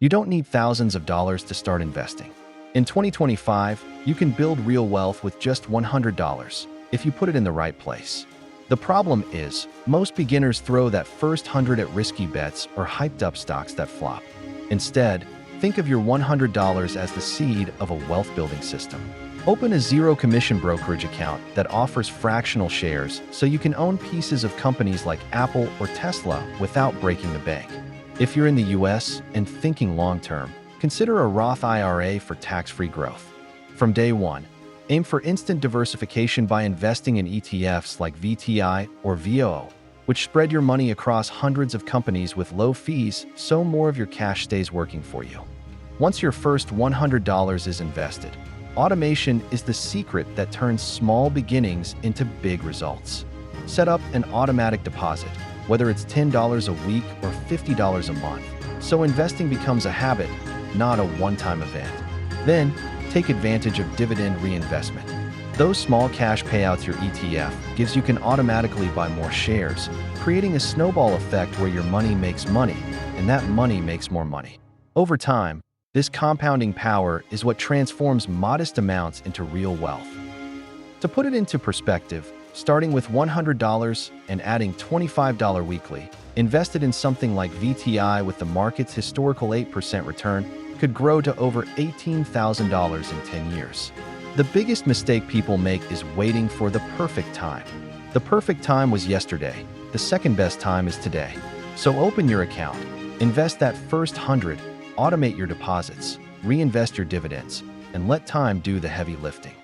You don't need thousands of dollars to start investing. In 2025, you can build real wealth with just $100 if you put it in the right place. The problem is, most beginners throw that first 100 at risky bets or hyped-up stocks that flop. Instead, think of your $100 as the seed of a wealth-building system. Open a zero-commission brokerage account that offers fractional shares so you can own pieces of companies like Apple or Tesla without breaking the bank. If you're in the US and thinking long-term, consider a Roth IRA for tax-free growth. From day one, aim for instant diversification by investing in ETFs like VTI or VOO, which spread your money across hundreds of companies with low fees so more of your cash stays working for you. Once your first $100 is invested, automation is the secret that turns small beginnings into big results. Set up an automatic deposit, whether it's $10 a week or $50 a month, so investing becomes a habit, not a one-time event. Then, take advantage of dividend reinvestment. Those small cash payouts your ETF gives you can automatically buy more shares, creating a snowball effect where your money makes money, and that money makes more money. Over time, this compounding power is what transforms modest amounts into real wealth. To put it into perspective, starting with $100 and adding $25 weekly, invested in something like VTI with the market's historical 8% return, could grow to over $18,000 in 10 years. The biggest mistake people make is waiting for the perfect time. The perfect time was yesterday. The second best time is today. So open your account, invest that first 100, automate your deposits, reinvest your dividends, and let time do the heavy lifting.